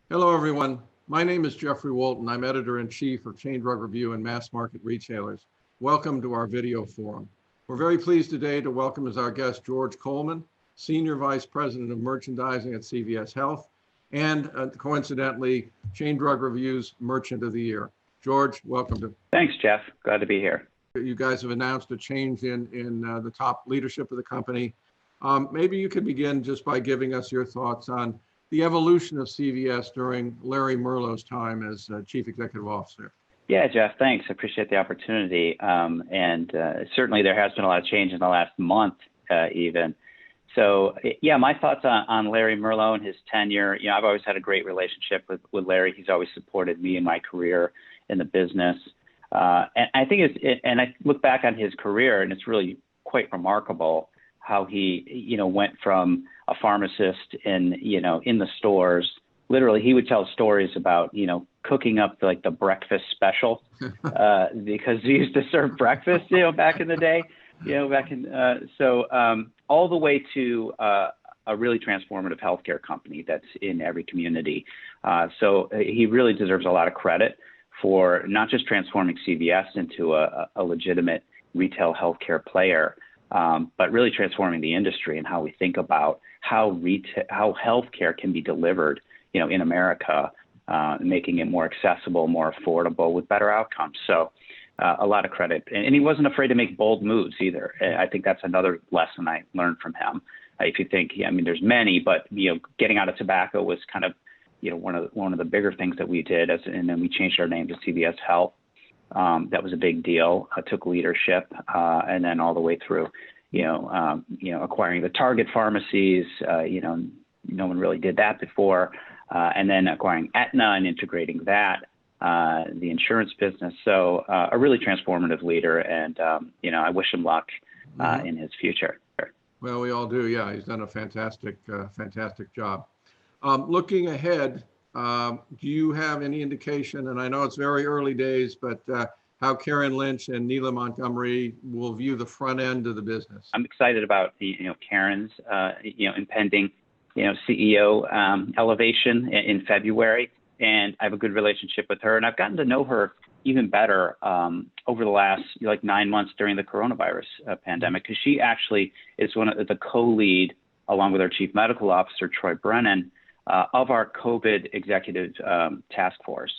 Hello, everyone. My name is Jeffrey Walton. I'm editor-in-chief of Chain Drug Review and Mass Market Retailers. Welcome to our video forum. We're very pleased today to welcome as our guest George Coleman, Senior Vice President of Merchandising at CVS Health, and coincidentally, Chain Drug Review's Merchant of the Year. George, welcome to. Thanks, Jeff. Glad to be here. You guys have announced a change in the top leadership of the company. Maybe you could begin just by giving us your thoughts on the evolution of CVS during Larry Merlo's time as Chief Executive Officer. Yeah, Jeff, thanks. I appreciate the opportunity. Certainly there has been a lot of change in the last month even. So, yeah, my thoughts on Larry Merlo and his tenure. I've always had a great relationship with Larry. He's always supported me in my career in the business. And I think I look back on his career, and it's really quite remarkable how he, went from a pharmacist in the stores. Literally, he would tell stories about, cooking up like the breakfast special because he used to serve breakfast, back in the day, all the way to a really transformative healthcare company that's in every community. So he really deserves a lot of credit for not just transforming CVS into a legitimate retail healthcare player, but really transforming the industry and how we think about how healthcare can be delivered, in America, making it more accessible, more affordable, with better outcomes. So a lot of credit. And he wasn't afraid to make bold moves either. I think that's another lesson I learned from him. If you think, there's many, but getting out of tobacco was kind of, one of the bigger things that we did, and then we changed our name to CVS Health. That was a big deal. I took leadership, and then all the way through, acquiring the Target pharmacies. No one really did that before, and then acquiring Aetna and integrating that, the insurance business. So a really transformative leader, and I wish him luck in his future. Well, we all do. Yeah, he's done a fantastic job. Looking ahead, do you have any indication, and I know it's very early days, but how Karen Lynch and Neela Montgomery will view the front end of the business? I'm excited about Karen's impending CEO elevation in February, and I have a good relationship with her, and I've gotten to know her even better over the last 9 months during the coronavirus pandemic, because she actually is one of the co-lead, along with our Chief Medical Officer Troy Brennan, of our COVID executive task force.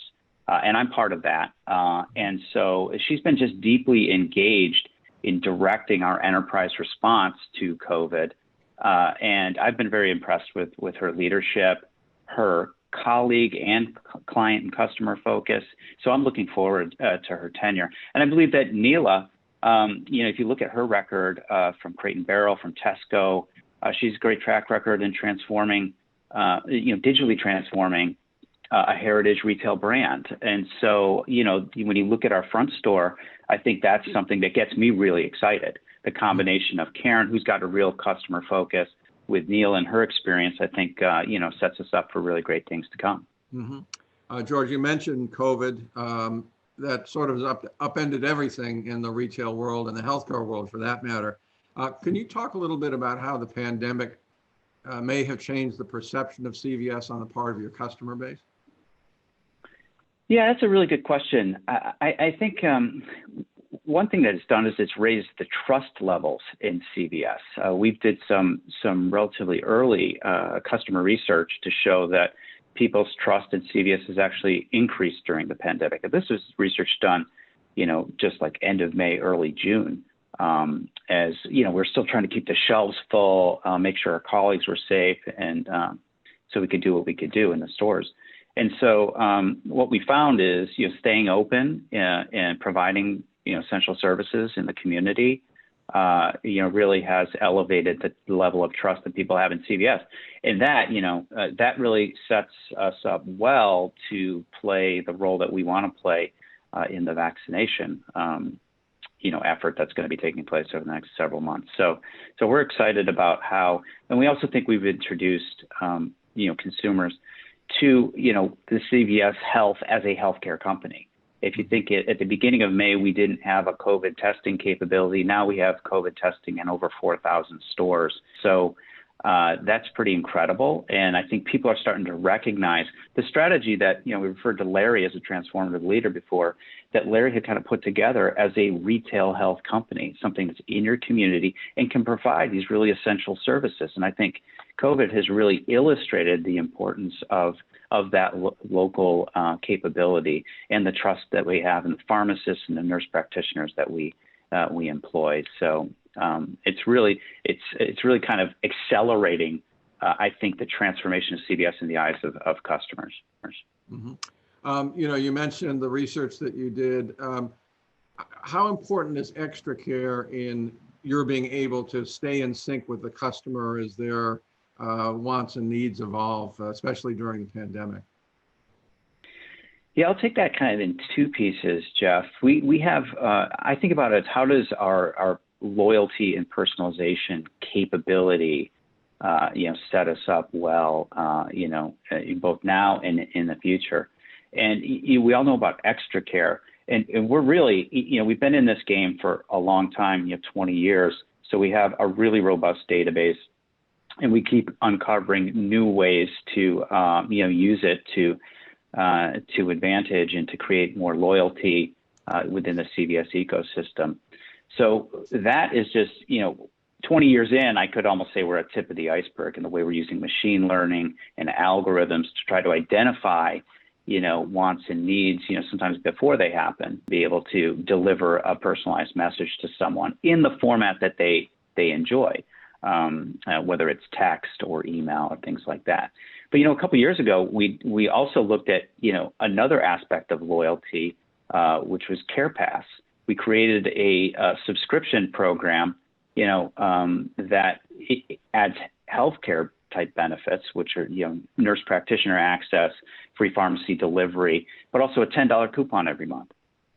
And I'm part of that. And so she's been just deeply engaged in directing our enterprise response to COVID. And I've been very impressed with her leadership, her colleague and client and customer focus. So I'm looking forward to her tenure. And I believe that Neela, if you look at her record from Crate and Barrel, from Tesco, she's a great track record in transforming, digitally transforming a heritage retail brand. And so, when you look at our front store, I think that's something that gets me really excited. The combination of Karen, who's got a real customer focus, with Neil and her experience, I think, sets us up for really great things to come. Mm-hmm. George, you mentioned COVID. That sort of upended everything in the retail world and the healthcare world, for that matter. Can you talk a little bit about how the pandemic may have changed the perception of CVS on the part of your customer base? Yeah, that's a really good question. I think one thing that it's done is it's raised the trust levels in CVS. We did some relatively early customer research to show that people's trust in CVS has actually increased during the pandemic. And this was research done, just like end of May, early June. As we're still trying to keep the shelves full, make sure our colleagues were safe, and so we could do what we could do in the stores. And so what we found is, staying open and providing, essential services in the community, really has elevated the level of trust that people have in CVS. And that, that really sets us up well to play the role that we want to play in the vaccination, effort that's going to be taking place over the next several months. So we're excited about how, and we also think we've introduced, consumers to, the CVS Health as a healthcare company. If you think at the beginning of May, we didn't have a COVID testing capability. Now we have COVID testing in over 4,000 stores. So, That's pretty incredible. And I think people are starting to recognize the strategy that, we referred to Larry as a transformative leader before, that Larry had kind of put together as a retail health company, something that's in your community and can provide these really essential services. And I think COVID has really illustrated the importance of that local capability and the trust that we have in the pharmacists and the nurse practitioners that we employ. So it's really kind of accelerating, I think, the transformation of CVS in the eyes of customers. Mm-hmm. You mentioned the research that you did. How important is extra care in your being able to stay in sync with the customer as their wants and needs evolve, especially during the pandemic? Yeah, I'll take that kind of in two pieces, Jeff. We have, I think about it as how does our loyalty and personalization capability, set us up well, both now and in the future. And we all know about extra care, and we're really, we've been in this game for a long time, 20 years. So we have a really robust database, and we keep uncovering new ways to, use it to advantage and to create more loyalty within the CVS ecosystem. So that is just, 20 years in, I could almost say we're at tip of the iceberg in the way we're using machine learning and algorithms to try to identify, wants and needs, sometimes before they happen, be able to deliver a personalized message to someone in the format that they enjoy, whether it's text or email or things like that. But, a couple of years ago, we also looked at, another aspect of loyalty, which was CarePass. We created a subscription program, that adds healthcare type benefits, which are, nurse practitioner access, free pharmacy delivery, but also a $10 coupon every month.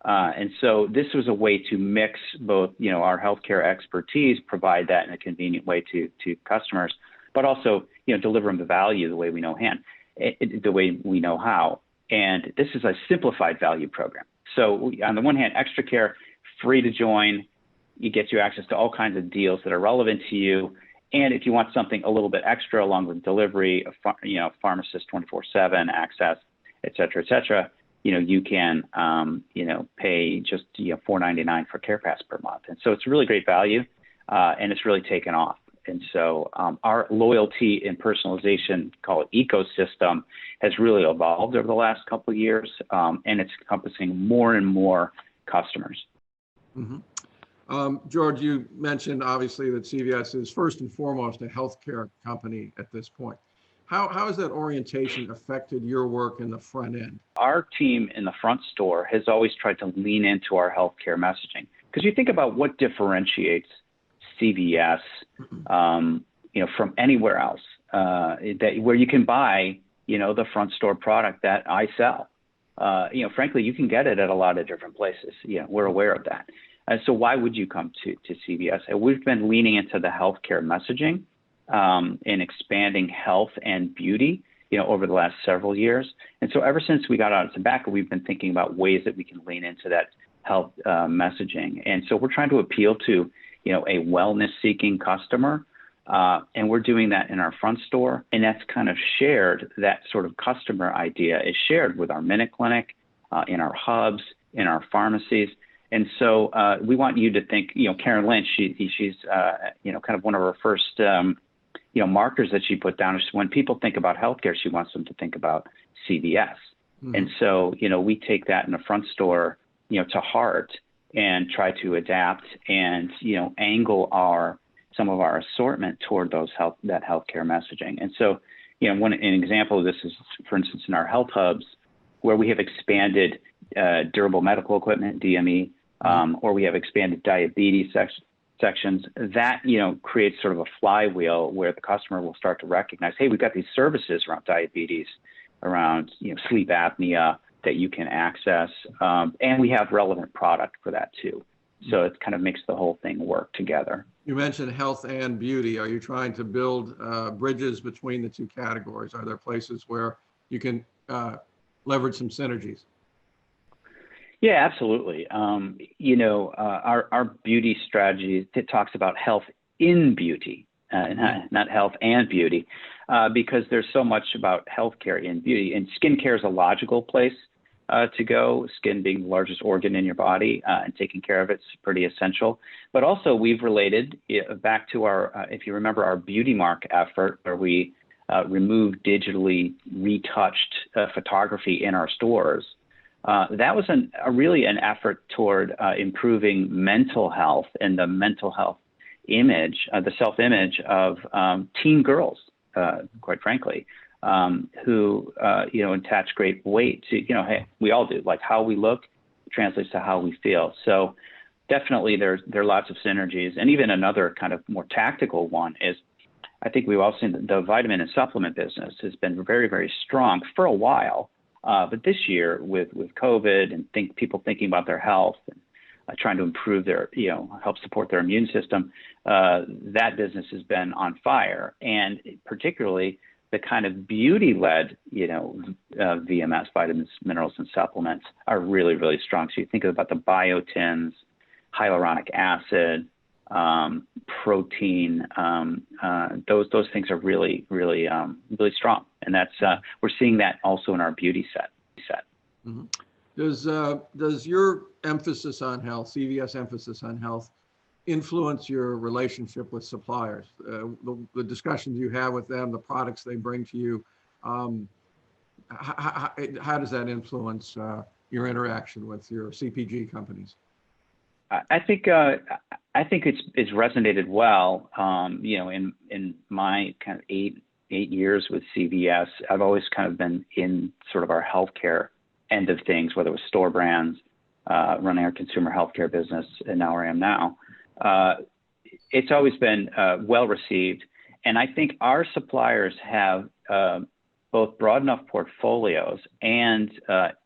And so this was a way to mix both, our healthcare expertise, provide that in a convenient way to customers, but also, deliver them the value the way we know the way we know how. And this is a simplified value program. So on the one hand, extra care, free to join, it gets you access to all kinds of deals that are relevant to you. And if you want something a little bit extra along with delivery, pharmacist 24/7 access, et cetera, you can, pay just, $4.99 for CarePass per month. And so it's a really great value, and it's really taken off. And so our loyalty and personalization, call it ecosystem, has really evolved over the last couple of years, and it's encompassing more and more customers. Mm-hmm. George, you mentioned obviously that CVS is first and foremost a healthcare company at this point. How has that orientation affected your work in the front end? Our team in the front store has always tried to lean into our healthcare messaging, because you think about what differentiates CVS, from anywhere else, where you can buy, the front store product that I sell. Frankly, you can get it at a lot of different places. We're aware of that. So why would you come to CVS? And we've been leaning into the healthcare messaging and expanding health and beauty, over the last several years. And so ever since we got out of tobacco, we've been thinking about ways that we can lean into that health messaging. And so we're trying to appeal to, a wellness-seeking customer. And we're doing that in our front store. And that's kind of shared, that sort of customer idea is shared with our Minute Clinic, in our hubs, in our pharmacies. And so we want you to think, Karen Lynch, she's, kind of one of our first, markers that she put down is when people think about healthcare, she wants them to think about CVS. Mm-hmm. And so, we take that in the front store, to heart and try to adapt and, angle some of our assortment toward that healthcare messaging. And so, an example of this is, for instance, in our health hubs, where we have expanded durable medical equipment, DME, or we have expanded diabetes sections, that, creates sort of a flywheel where the customer will start to recognize, hey, we've got these services around diabetes, around, sleep apnea that you can access. And we have relevant product for that too. So it kind of makes the whole thing work together. You mentioned health and beauty. Are you trying to build bridges between the two categories? Are there places where you can leverage some synergies? Yeah, absolutely. Our beauty strategy, it talks about health in beauty. not health and beauty, because there's so much about healthcare in beauty, and skincare is a logical place to go. Skin being the largest organ in your body, and taking care of it's pretty essential. But also we've related back to our, if you remember, our Beauty Mark effort, where we removed digitally retouched photography in our stores. That was really an effort toward improving mental health and the mental health image, the self-image of teen girls, quite frankly, who attach great weight to, hey, we all do, like how we look translates to how we feel. So definitely there are lots of synergies. And even another kind of more tactical one is, I think we've all seen the vitamin and supplement business has been very, very strong for a while. But this year with COVID and people thinking about their health and trying to improve their, help support their immune system, that business has been on fire. And particularly the kind of beauty-led, VMS, vitamins, minerals, and supplements are really, really strong. So you think about the biotins, hyaluronic acid, protein, those things are really, really, really strong. And that's, we're seeing that also in our beauty set. Mm-hmm. Does your emphasis on health, CVS emphasis on health, influence your relationship with suppliers? The discussions you have with them, the products they bring to you, how does that influence your interaction with your CPG companies? I think it's resonated well. In my kind of eight years with CVS, I've always kind of been in sort of our healthcare end of things, whether it was store brands, running our consumer healthcare business, and now where I am now. It's always been well received, and I think our suppliers have both broad enough portfolios and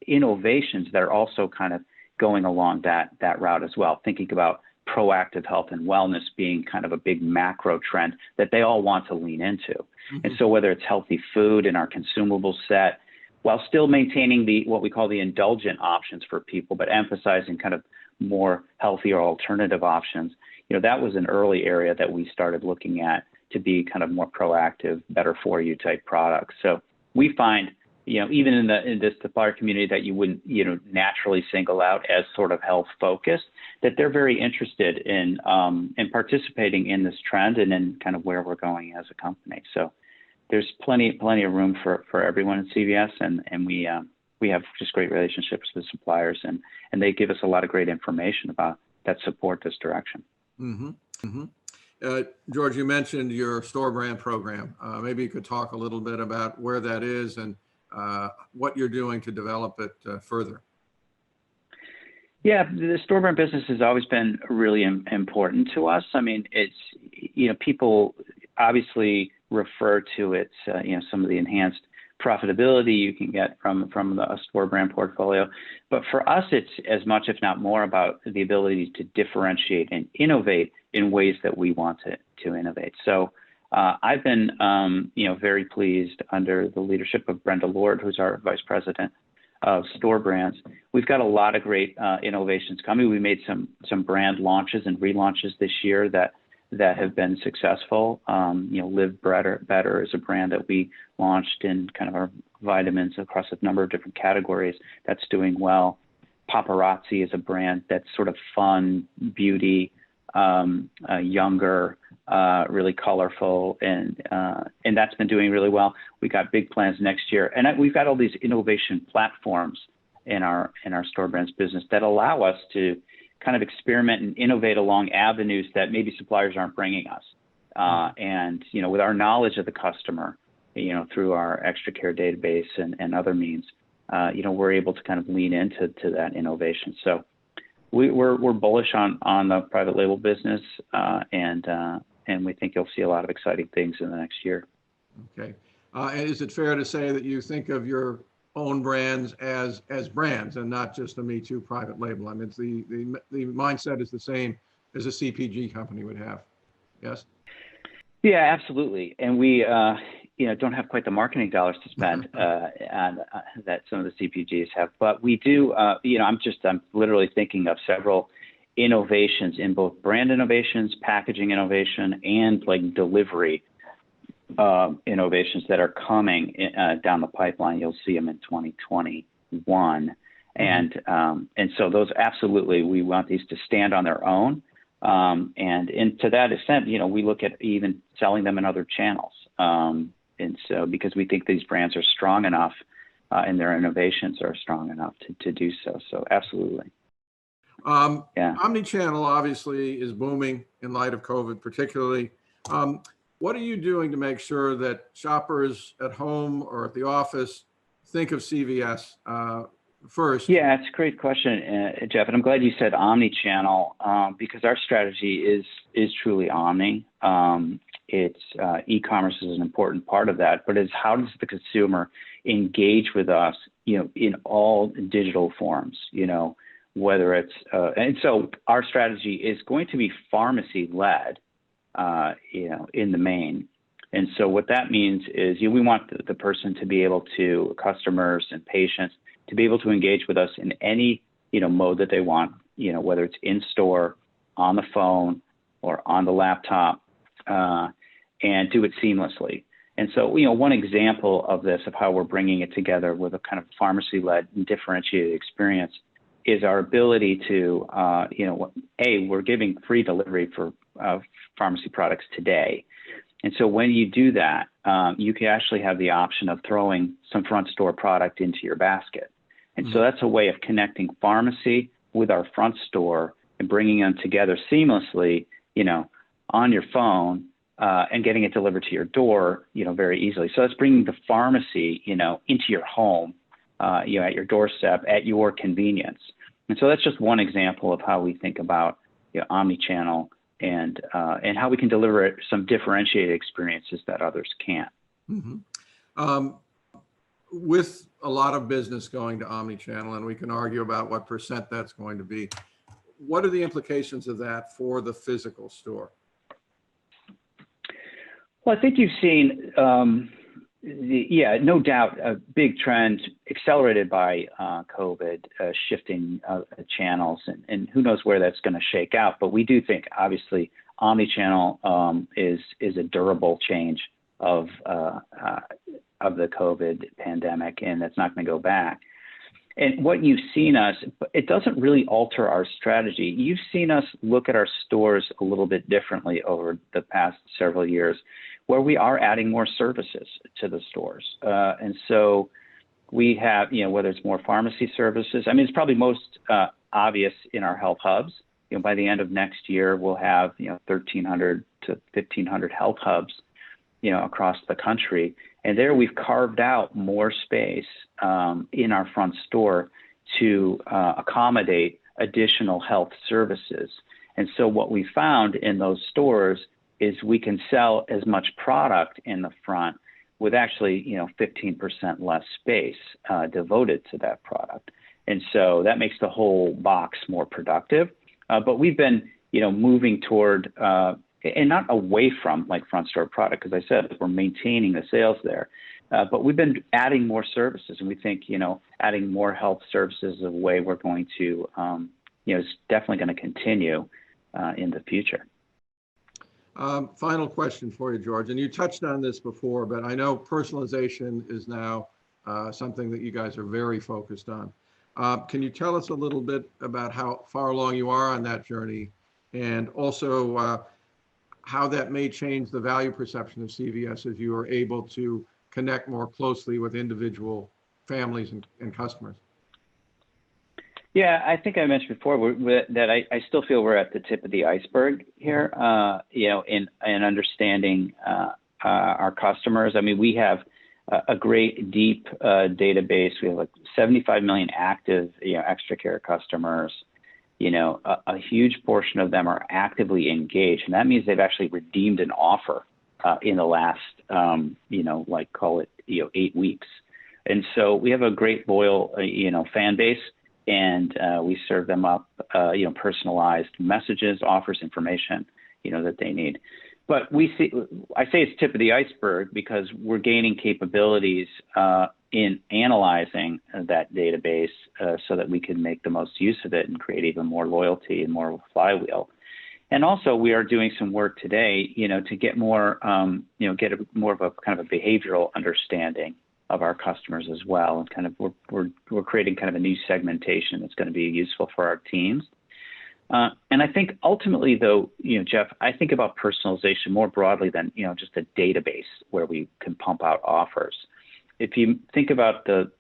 innovations that are also kind of going along that route as well, thinking about proactive health and wellness being kind of a big macro trend that they all want to lean into. Mm-hmm. And so whether it's healthy food in our consumable set, while still maintaining what we call the indulgent options for people, but emphasizing kind of more healthier alternative options, that was an early area that we started looking at to be kind of more proactive, better for you type products. So we find, even in this supplier community that you wouldn't, naturally single out as sort of health focused, that they're very interested in participating in this trend and in kind of where we're going as a company. So there's plenty of room for everyone at CVS, and we have just great relationships with suppliers, and they give us a lot of great information about that support this direction. Mm-hmm. Mm-hmm. George, you mentioned your store brand program. Maybe you could talk a little bit about where that is and what you're doing to develop it further. Yeah, the store brand business has always been really important to us. I mean, it's, people obviously refer to it, some of the enhanced profitability you can get from the store brand portfolio. But for us, it's as much, if not more, about the ability to differentiate and innovate in ways that we want to innovate. So I've been, very pleased under the leadership of Brenda Lord, who's our vice president of store brands. We've got a lot of great innovations coming. We made some brand launches and relaunches this year that have been successful. Live Better is a brand that we launched in kind of our vitamins across a number of different categories. That's doing well. Paparazzi is a brand that's sort of fun, beauty, younger, really colorful, and that's been doing really well. We got big plans next year, and we've got all these innovation platforms in our store brands business that allow us to kind of experiment and innovate along avenues that maybe suppliers aren't bringing us. And with our knowledge of the customer, through our extra care database and other means, we're able to kind of lean into that innovation. So we're bullish on the private label business, and we think you'll see a lot of exciting things in the next year. Okay. And is it fair to say that you think of your own brands as brands and not just a Me Too private label? I mean, it's the mindset is the same as a CPG company would have. Yes? Yeah, absolutely. And we, don't have quite the marketing dollars to spend that some of the CPGs have, but we do. I'm literally thinking of several innovations in both brand innovations, packaging innovation, and like delivery innovations that are coming down the pipeline. You'll see them in 2021. And so those absolutely, we want these to stand on their own. And to that extent, we look at even selling them in other channels. And so because we think these brands are strong enough and their innovations are strong enough to do so. So absolutely. Yeah. Omnichannel obviously is booming in light of COVID, particularly. What are you doing to make sure that shoppers at home or at the office think of CVS first? Yeah, it's a great question, Jeff. And I'm glad you said omni-channel because our strategy is truly omni. It's e-commerce is an important part of that, but it's how does the consumer engage with us, in all digital forms, whether it's, and so our strategy is going to be pharmacy led, in the main. And so what that means is we want the person to be able to, customers and patients, to be able to engage with us in any, mode that they want, whether it's in store, on the phone, or on the laptop, and do it seamlessly. And so, one example of this, of how we're bringing it together with a kind of pharmacy-led and differentiated experience is our ability to, we're giving free delivery for pharmacy products today. And so when you do that, you can actually have the option of throwing some front store product into your basket. And so that's a way of connecting pharmacy with our front store and bringing them together seamlessly, on your phone and getting it delivered to your door, very easily. So that's bringing the pharmacy, into your home, at your doorstep, at your convenience. And so that's just one example of how we think about omni-channel and how we can deliver some differentiated experiences that others can't. With a lot of business going to omni-channel, and we can argue about what percent that's going to be, what are the implications of that for the physical store? Well, I think you've seen, no doubt, a big trend accelerated by COVID, shifting channels, and who knows where that's going to shake out. But we do think, obviously, omni-channel is a durable change of the COVID pandemic, and that's not going to go back. And what you've seen us, it doesn't really alter our strategy. You've seen us look at our stores a little bit differently over the past several years, where we are adding more services to the stores. And so we have, whether it's more pharmacy services, it's probably most obvious in our health hubs. By the end of next year, we'll have, 1,300 to 1,500 health hubs, across the country. And there we've carved out more space in our front store to accommodate additional health services. And so what we found in those stores is we can sell as much product in the front with actually, 15% less space devoted to that product. And so that makes the whole box more productive. But we've been, moving toward, and not away from like front store product, because I said we're maintaining the sales there. But we've been adding more services, and we think, adding more health services is a way we're going to, it's definitely going to continue in the future. Final question for you, George, and you touched on this before, but I know personalization is now something that you guys are very focused on. Can you tell us a little bit about how far along you are on that journey, and also how that may change the value perception of CVS as you are able to connect more closely with individual families and customers? Yeah, I think I mentioned before that I still feel we're at the tip of the iceberg here, in understanding our customers. We have a great deep database. We have like 75 million active, extra care customers. A huge portion of them are actively engaged, and that means they've actually redeemed an offer in the last, call it, 8 weeks. And so we have a great loyal, fan base. And we serve them up, personalized messages, offers, information, that they need. But I say it's tip of the iceberg because we're gaining capabilities in analyzing that database so that we can make the most use of it and create even more loyalty and more of a flywheel. And also, we are doing some work today, to get more, more of a kind of a behavioral understanding of our customers as well. And kind of we're creating kind of a new segmentation that's going to be useful for our teams. And I think ultimately, though, Jeff, I think about personalization more broadly than, just a database where we can pump out offers. If you think about the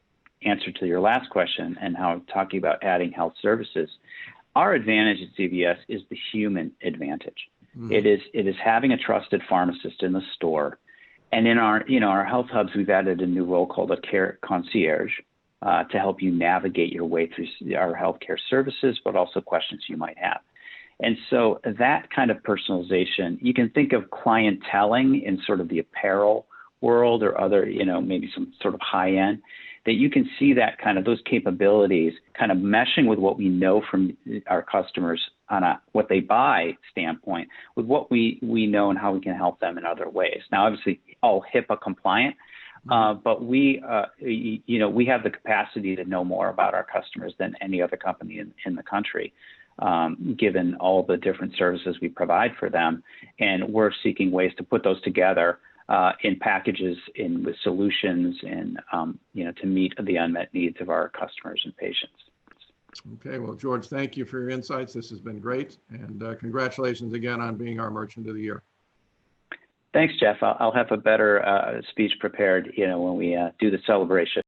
answer to your last question and how I'm talking about adding health services, our advantage at CVS is the human advantage. Mm-hmm. It is having a trusted pharmacist in the store. And in our health hubs, we've added a new role called a care concierge to help you navigate your way through our healthcare services, but also questions you might have. And so that kind of personalization, you can think of clienteling in sort of the apparel world or other, maybe some sort of high end, that you can see that kind of those capabilities kind of meshing with what we know from our customers on what they buy standpoint with what we know and how we can help them in other ways. Now, obviously, all HIPAA compliant, but we have the capacity to know more about our customers than any other company in the country, given all the different services we provide for them. And we're seeking ways to put those together in packages, with solutions, and to meet the unmet needs of our customers and patients. Okay, well, George, thank you for your insights. This has been great, and congratulations again on being our Merchant of the Year. Thanks, Jeff. I'll have a better speech prepared, when we do the celebration.